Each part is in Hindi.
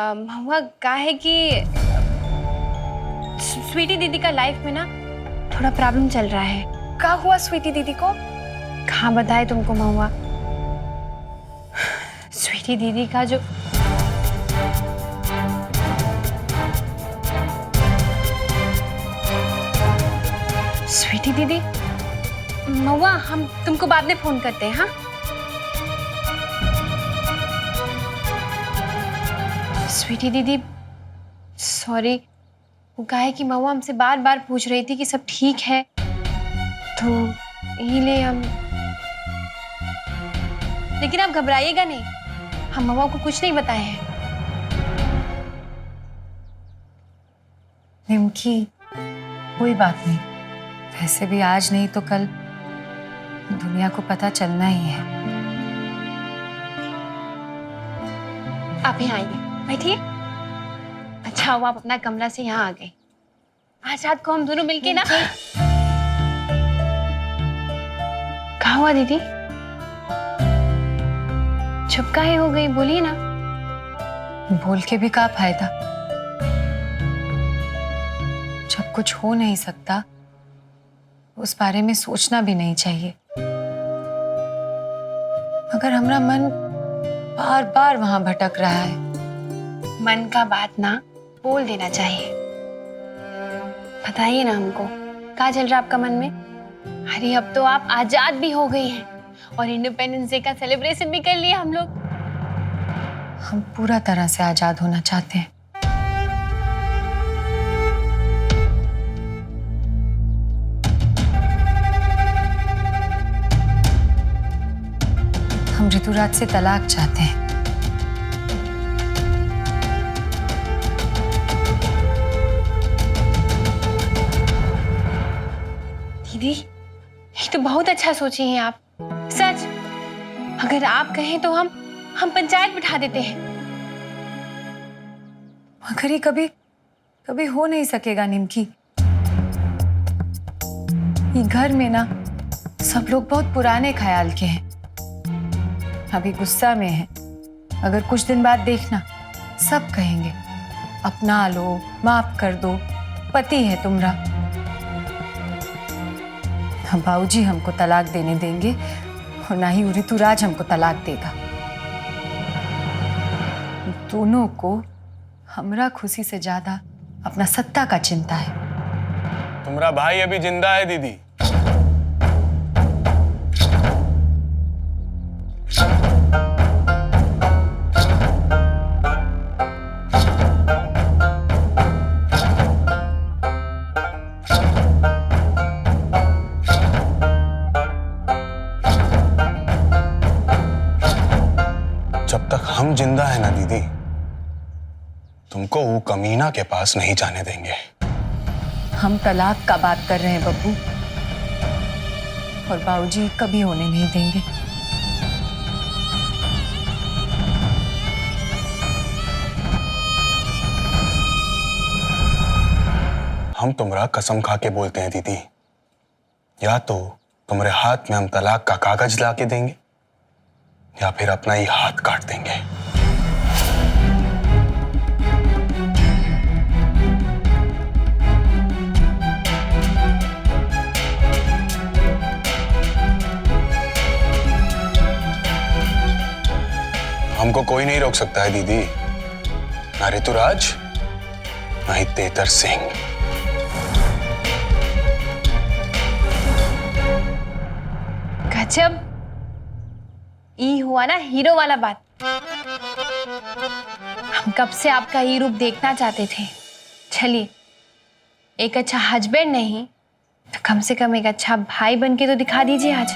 हुआ क्या है कि स्वीटी दीदी का लाइफ में ना थोड़ा प्रॉब्लम चल रहा है। क्या हुआ स्वीटी दीदी को? कहाँ बताए तुमको महुआ। स्वीटी दीदी का जो स्वीटी दीदी, महुआ हम तुमको बाद में फोन करते हैं। हाँ स्वीटी दीदी सॉरी, वो कहा है कि महुआ हमसे बार बार पूछ रही थी कि सब ठीक है, तो इसीलिए हम। लेकिन आप घबराइएगा नहीं, हम महुआ को कुछ नहीं बताए हैं। निमकी कोई बात नहीं, वैसे भी आज नहीं तो कल दुनिया को पता चलना ही है। आप यहाँ आइए, बैठिए। अच्छा हुआ आप अपना कमरा से यहाँ आ गए। आज रात को हम दोनों मिलके ना। कहाँ हुआ दीदी? चुप काहे हो गई, बोलिए ना। बोल के भी क्या फायदा, जब कुछ हो नहीं सकता उस बारे में सोचना भी नहीं चाहिए। मगर हमारा मन बार बार वहां भटक रहा है। मन का बात ना बोल देना चाहिए। बताइए ना हमको, क्या चल रहा है आपका मन में? अरे अब तो आप आजाद भी हो गई हैं और इंडिपेंडेंस डे का सेलिब्रेशन भी कर लिया हम लोग। हम पूरा तरह से आजाद होना चाहते हैं। हम ऋतुराज से तलाक चाहते हैं। दीदी ये तो बहुत अच्छा सोची हैं आप। सच, अगर आप कहें तो हम पंचायत बिठा देते हैं। मगर ये कभी कभी हो नहीं सकेगा निमकी। ये घर में ना सब लोग बहुत पुराने ख्याल के हैं, अभी गुस्सा में है। अगर कुछ दिन बाद देखना सब कहेंगे अपना लो, माफ कर दो, पति है तुम्हारा। हम बाबूजी हमको तलाक देने देंगे और ना ही ऋतुराज हमको तलाक देगा। दोनों को हमरा खुशी से ज्यादा अपना सत्ता का चिंता है। तुम्हारा भाई अभी जिंदा है दीदी। जब तक हम जिंदा है ना दीदी, तुमको वो कमीना के पास नहीं जाने देंगे। हम तलाक का बात कर रहे हैं बब्बू, और बाबूजी कभी होने नहीं देंगे। हम तुम्हारा कसम खा के बोलते हैं दीदी, या तो तुम्हारे हाथ में हम तलाक का कागज ला के देंगे या फिर अपना ही हाथ काट देंगे। हमको कोई नहीं रोक सकता है दीदी, ना ऋतुराज ना ही तेतर सिंह। गजब, ई हुआ ना हीरो वाला बात। हम कब से आपका ये रूप देखना चाहते थे। चलिए, एक अच्छा हस्बैंड नहीं तो कम से कम एक अच्छा भाई बन के तो दिखा दीजिए आज।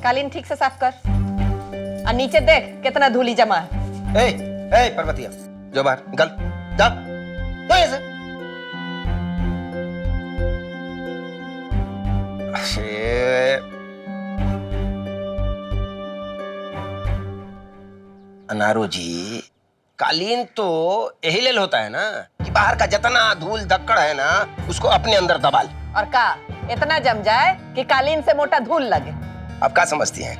कालीन ठीक से साफ कर और नीचे देख कितना धूली जमा है। ए पर्वतिया, जो बाहर निकल, जा तो ऐसे। अरे अनारो जी, कालीन तो यही लेल होता है ना कि बाहर का जितना धूल धक्कड़ है ना उसको अपने अंदर दबा ले। और का इतना जम जाए कि कालीन से मोटा धूल लगे। अब क्या समझती हैं?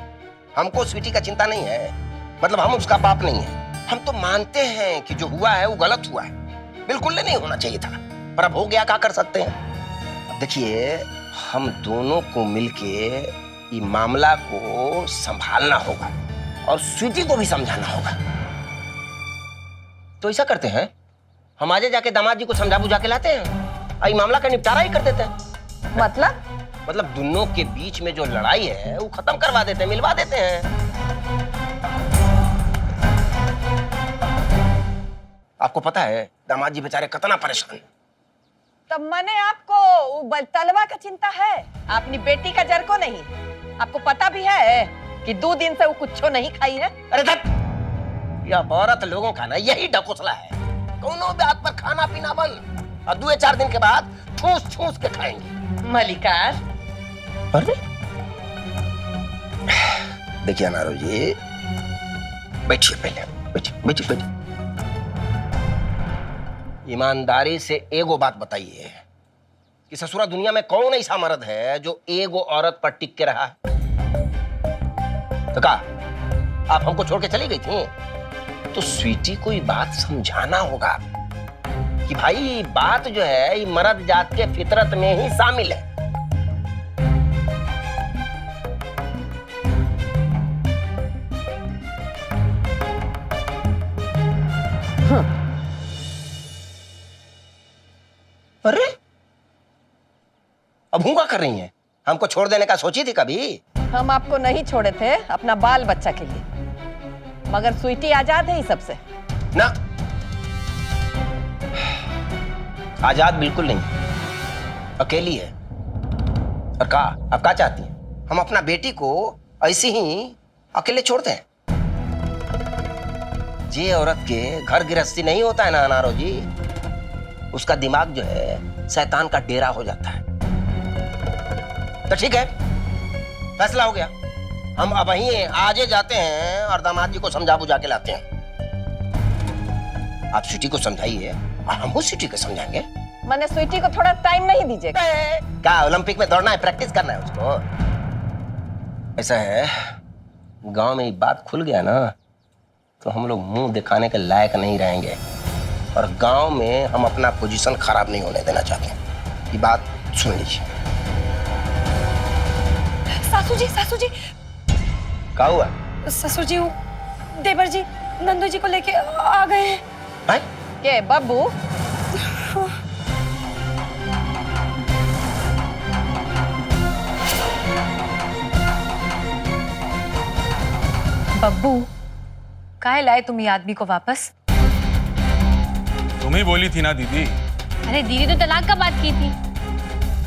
हमको स्वीटी का चिंता नहीं है, मतलब हम उसका बाप नहीं है। हम तो मानते हैं कि जो हुआ है वो गलत हुआ है, बिल्कुल नहीं होना चाहिए था, पर अब हो गया, क्या कर सकते हैं। अब देखिए, हम दोनों को मिलके ये मामला को संभालना होगा और स्वीटी को भी समझाना होगा। तो ऐसा करते हैं, हम आज जाके दामाद जी को समझा बुझा के लाते हैं और ये मामला का निपटारा ही कर देते हैं। मतलब दोनों के बीच में जो लड़ाई है वो खत्म करवा देते हैं, मिलवा देते हैं। आपको पता है दामाद जी बेचारे कितना परेशान। तब मैंने आपको तलवा का चिंता है, अपनी बेटी का जर को नहीं। आपको पता भी है कि 2 दिन से वो कुछ नहीं खाई है। अरे धत, यह औरत लोगों का ना यही ढकोसला है, दोनों बात पर खाना पीना बंद और 2-4 दिन के बाद ठूस ठूस के खाएंगे। मलिकार, अरे देखिए अनारो जी, बैठिए, पहले बैठिए। ईमानदारी से एगो बात बताइए कि ससुरा दुनिया में कौन ऐसा मर्द है जो एगो औरत पर टिक के रहा है? तो का आप हमको छोड़ के चली गई थी, तो स्वीटी को ये बात समझाना होगा कि भाई बात जो है ये मर्द जात के फितरत में ही शामिल है। अरे अब हूँ क्या कर रही हैं? हमको छोड़ देने का सोची थी कभी? हम आपको नहीं छोड़े थे अपना बाल बच्चा के लिए, मगर स्वीटी आजाद है इस सबसे। ना, आजाद बिल्कुल नहीं, अकेली है। और का अब क्या चाहती हैं? हम अपना बेटी को ऐसे ही अकेले छोड़ते हैं? जे औरत के घर गृहस्थी नहीं होता है ना अनारो जी, उसका दिमाग जो है शैतान का डेरा हो जाता है। तो ठीक है, फैसला हो गया, हम अब वहीं आजे जाते हैं और दामाद जी को समझा बुझा के लाते हैं। आप स्वीटी को समझाइए और हम स्वीटी को समझाएंगे। मैंने स्वीटी को थोड़ा टाइम नहीं दीजिएगा? क्या ओलंपिक में दौड़ना है, प्रैक्टिस करना है उसको? ऐसा है, गांव में ये बात खुल गया ना तो हम लोग मुंह दिखाने के लायक नहीं रहेंगे और गांव में हम अपना पोजीशन खराब नहीं होने देना चाहते। ये बात सुन लीजिए। सासू जी क्या हुआ? ससुर जी, देवर जी नंदू जी को लेके आ गए हैं। है? के बब्बू? बब्बू, काहे लाए तुम ये आदमी को वापस? तुम ही बोली थी ना दीदी। अरे दीदी तो तलाक का बात की थी।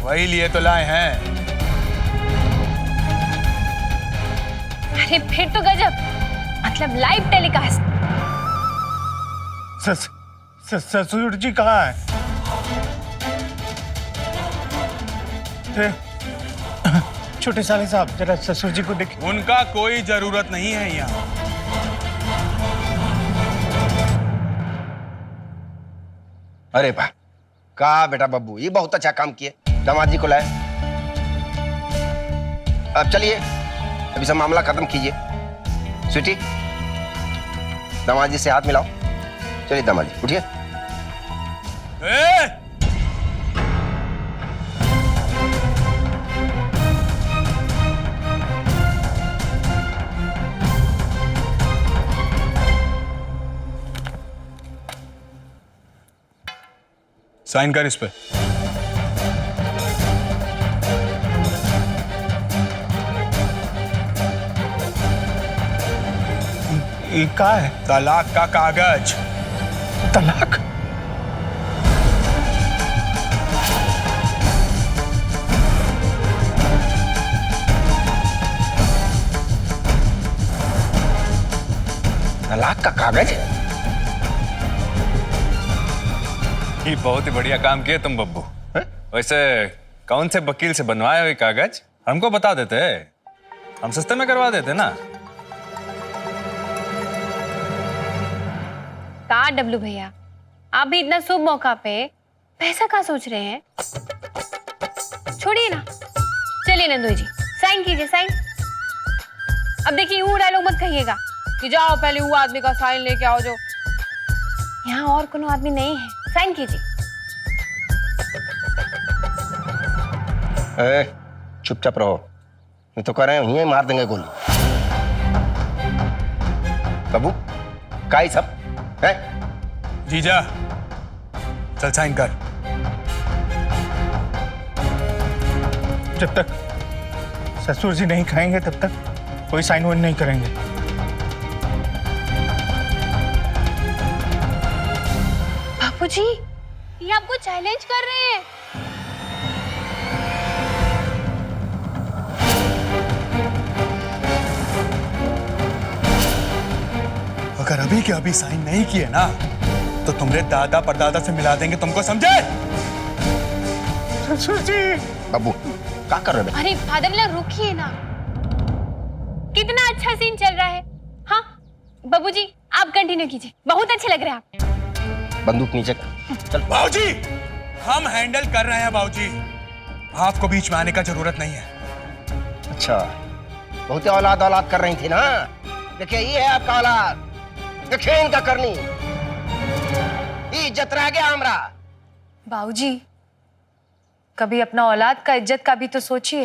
वही लिए तो लाए हैं। अरे फिर तो गजब, मतलब लाइव टेलीकास्ट। ससुर जी कहाँ है? छोटे साले साहब, जरा ससुर जी को देखिए। उनका कोई जरूरत नहीं है यहाँ। अरे वाह, कहा बेटा बब्बू, ये बहुत अच्छा काम किए, दामाद जी को लाए। अब चलिए, अभी सब मामला खत्म कीजिए। स्वीटी, दामाद जी से हाथ मिलाओ। चलिए दामाद जी, उठिए। साइन कर इस पे। ये क्या है? तलाक का कागज। तलाक? तलाक का कागज है? ये बहुत ही बढ़िया काम किए तुम बब्बू। वैसे कौन से वकील से बनवाए हुए कागज? हमको बता देते, हम सस्ते में करवा देते ना। का डब्लू भैया, आप भी इतना शुभ मौका पे पैसा का सोच रहे हैं? छोड़िए ना, चलिए नंदू जी साइन कीजिए, साइन। अब देखिए यूं डायलॉग मत कहिएगा कि जाओ पहले वो आदमी का साइन लेके आओ जो। यहाँ और कोनो आदमी नहीं है, साइन कीजिए। चुपचाप रहो, नहीं तो कह रहे हैं यहीं मार देंगे गोली। बाबू का ही सब है? जीजा चल साइन कर। जब तक ससुर जी नहीं खाएंगे तब तक कोई साइन वाइन नहीं करेंगे। बापूजी, ये आपको चैलेंज कर रहे हैं। अगर अभी के अभी साइन नहीं किए ना तो तुम्हारे दादा परदादा से मिला देंगे तुमको, समझे? ससुर जी। बाबू क्या कर रहे हो? अरे फादर लोग रुकिए ना, कितना अच्छा सीन चल रहा है। हाँ बाबूजी आप कंटिन्यू कीजिए, बहुत अच्छे लग रहे हैं आप। बंदूक नीचे कर। चल बाबूजी हम हैंडल कर रहे हैं बाबूजी, आपको बीच में आने का जरूरत नहीं है। अच्छा, बहुत ही औलाद औलाद कर रही थी ना। देखिए ये है आपका औलाद, देखिए इनका करनी, इज्जत रह गया हमरा। बाबूजी कभी अपना औलाद का इज्जत का भी तो सोचिए।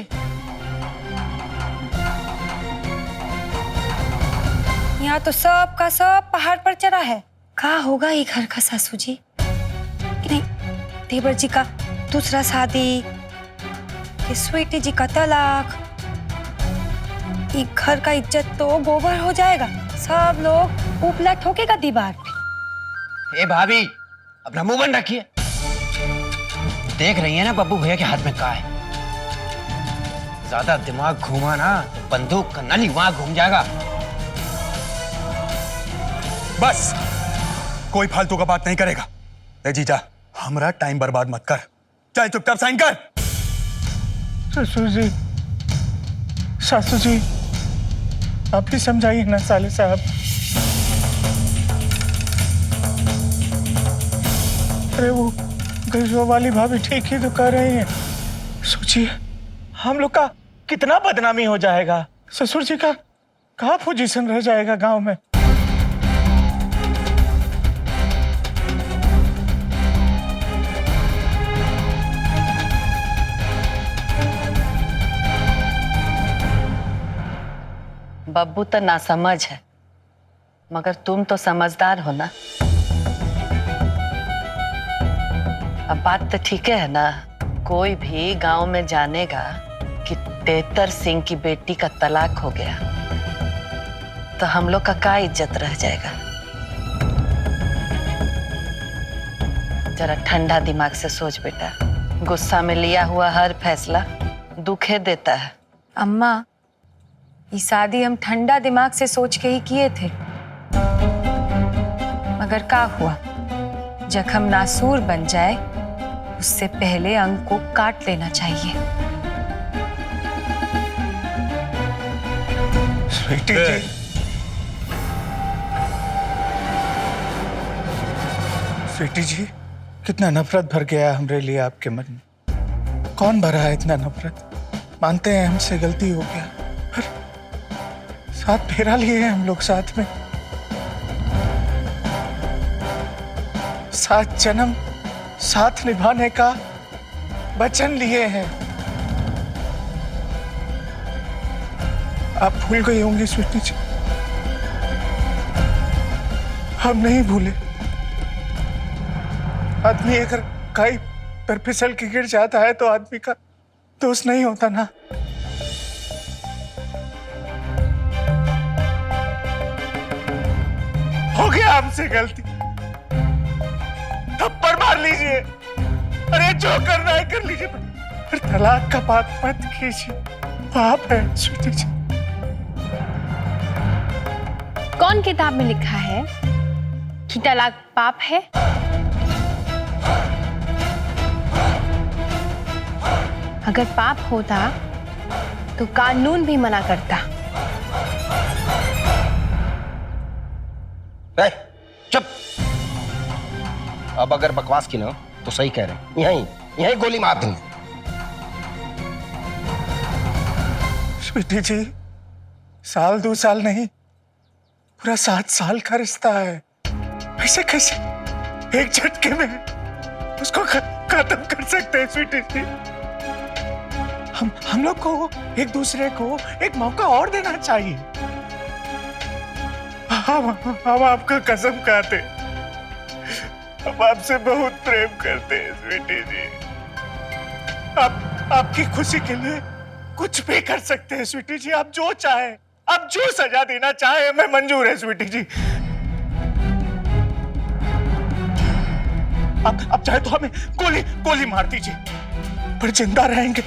यहाँ तो सब का सब पहाड़ पर चढ़ा है। कहाँ होगा ये घर का सासू जी? कि नहीं, देवर जी का दूसरा शादी, कि स्वीटी जी का तलाक, ये घर का इज्जत तो गोबर हो जाएगा। सब लोग उपला ठोकेगा दीवार पे। ए भाभी अपना मुंह बंद रखिए। देख रही है ना बब्बू भैया के हाथ में क्या है? ज्यादा दिमाग घूमा ना तो बंदूक का नली वहां घूम जाएगा। बस कोई फालतू का बात नहीं करेगा। ए जीजा हमारा टाइम बर्बाद मत कर, चल चुपचाप साइन कर। ससुर जी, सासू जी, आप ही समझाइए ना साले साहब। अरे वो गजवा वाली भाभी ठीक ही तो कह रही हैं। सोचिए हम लोग का कितना बदनामी हो जाएगा, ससुर जी का कहाँ पोजीशन रह जाएगा गांव में। बब्बू तो नासमझ है, मगर तुम तो समझदार हो ना। अब बात तो ठीक है ना, कोई भी गांव में जानेगा कि तेतर सिंह की बेटी का तलाक हो गया तो हम लोग का क्या इज्जत रह जाएगा? जरा ठंडा दिमाग से सोच बेटा, गुस्सा में लिया हुआ हर फैसला दुखे देता है। अम्मा ये शादी हम ठंडा दिमाग से सोच के ही किए थे, मगर क्या हुआ, जख्म नासूर बन जाए उससे पहले अंग को काट लेना चाहिए। स्वीटी जी, स्वीटी जी, कितना नफरत भर गया हमरे लिए आपके मन में। कौन भरा है इतना नफरत? मानते हैं हमसे गलती हो गया, पर साथ फेरा लिए हैं हम लोग साथ में, 7 जन्म साथ निभाने का वचन लिए हैं। आप भूल गई होंगी स्वीटी जी, हम नहीं भूले। आदमी अगर कहीं पर फिसल के गिर जाता है तो आदमी का दोस्त नहीं होता ना। हो गया हमसे गलती, थप्पड़ मार लीजिए, अरे जो करना है कर लीजिए, पर तलाक का बात मत कीजिए, पाप है स्वीटी जी। कौन किताब में लिखा है कि तलाक पाप है? अगर पाप होता तो कानून भी मना करता। ए, चुप। अब अगर बकवास की ना तो सही कह रहे हैं, यहीं यहीं गोली मार देंगे। स्वीटी जी, साल 2 साल नहीं, पूरा 7 साल का रिश्ता है। ऐसे कैसे एक झटके में उसको खत्म कर सकते हैं स्वीटी जी? हम लोग को एक दूसरे को एक मौका और देना चाहिए। हम आपका कसम खाते, हम आपसे बहुत प्रेम करते हैं स्वीटी जी। आपकी खुशी के लिए कुछ भी कर सकते हैं स्वीटी जी। आप जो चाहे, आप जो सजा देना चाहे, मैं मंजूर है स्वीटी जी। आप चाहे तो हमें गोली मार दीजिए, पर जिंदा रहेंगे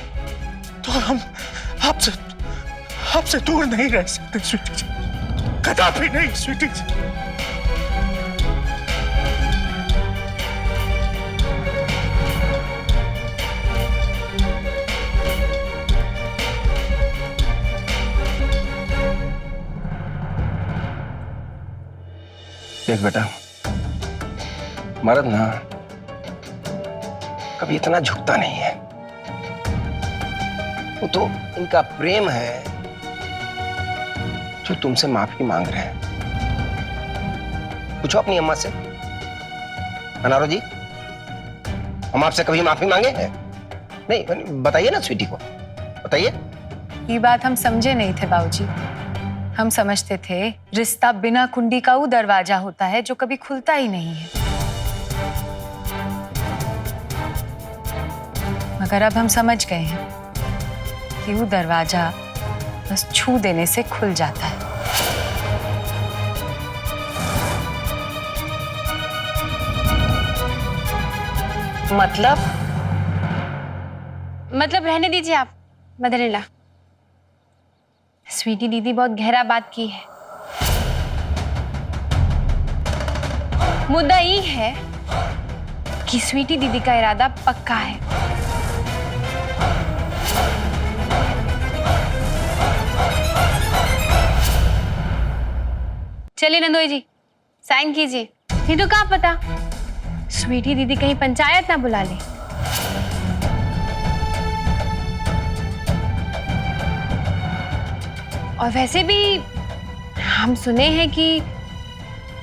तो हम आपसे दूर नहीं रह सकते स्वीटी जी, कदापि नहीं स्वीटी जी। देख बेटा, मर्द ना कभी इतना झुकता नहीं है। वो तो इनका प्रेम है जो तुमसे माफी मांग रहे हैं। पूछो अपनी अम्मा से। अनारो जी, हम आपसे कभी माफी मांगे हैं? नहीं, बताइए ना स्वीटी को, बताइए। ये बात हम समझे नहीं थे बाबूजी। हम समझते थे रिश्ता बिना कुंडी का वो दरवाजा होता है जो कभी खुलता ही नहीं है, मगर अब हम समझ गए हैं कि वो दरवाजा बस छू देने से खुल जाता है। मतलब रहने दीजिए आप मदर-इन-लॉ। स्वीटी दीदी बहुत गहरा बात की है। मुद्दा ये है कि स्वीटी दीदी का इरादा पक्का है। चलिए नंदोई जी, साइन कीजिए। नहीं तो क्या पता स्वीटी दीदी कहीं पंचायत ना बुला ले। और वैसे भी हम सुने हैं कि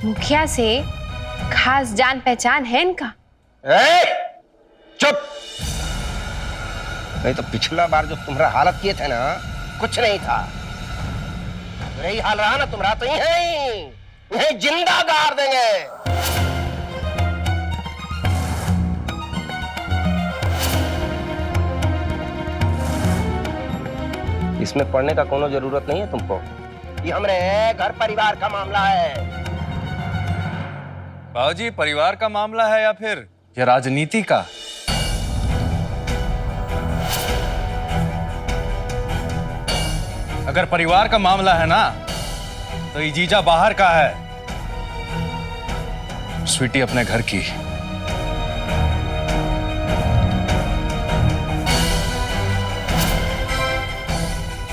मुखिया से खास जान पहचान है इनका। चुप! नहीं तो पिछला बार जो तुम्हारा हालत किए थे ना, कुछ नहीं था। यही हाल रहा ना तुम्हारा, तो यही जिंदा गाड़ देंगे। इसमें पढ़ने का कोनो जरूरत नहीं है तुमको। ये हमारे घर परिवार का मामला है। बाबूजी, परिवार का मामला है या फिर ये राजनीति का? अगर परिवार का मामला है ना, तो ये जीजा बाहर का है, स्वीटी अपने घर की।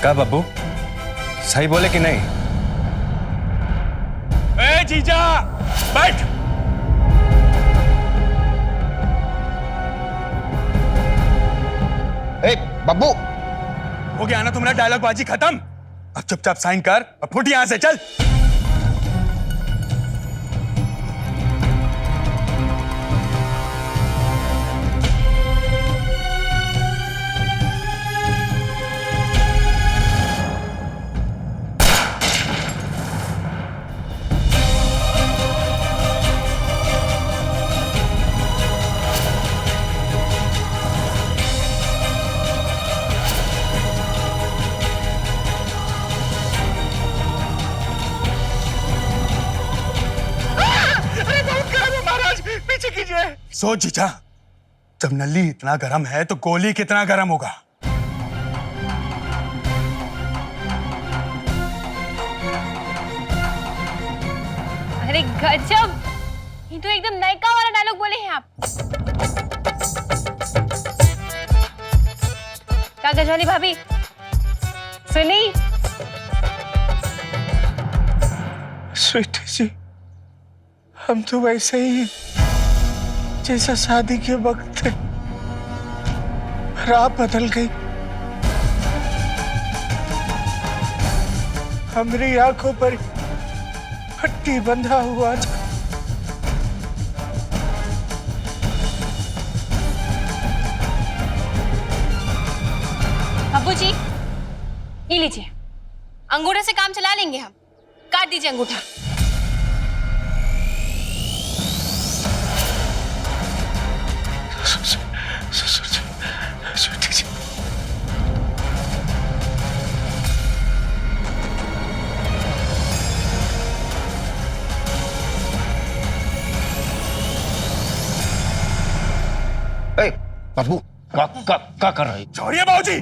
क्या बब्बू, सही बोले कि नहीं? ए जीजा, बैठ। ए बब्बू, हो गया ना तुम्हारा डायलॉग बाजी खत्म? अब चुपचाप साइन कर और फुट यहां से, चल। सोच जीजा, जब नली इतना गर्म है तो गोली कितना गर्म होगा। अरे गजब, ये तो एकदम नायका वाला डायलॉग बोले हैं आप। कागज वाली भाभी सुनी? स्वीटी जी, हम तो वैसे ही जैसा शादी के वक्त थे, पर आप बदल गई। हमारी आंखों पर पट्टी बंधा हुआ था। अब्बू जी, ये लीजिए, अंगूठे से काम चला लेंगे हम। काट दीजिए अंगूठा। ससुर जी, स्वीटी जी, ए, बब्बू का कर रही? छोड़िए बाबूजी।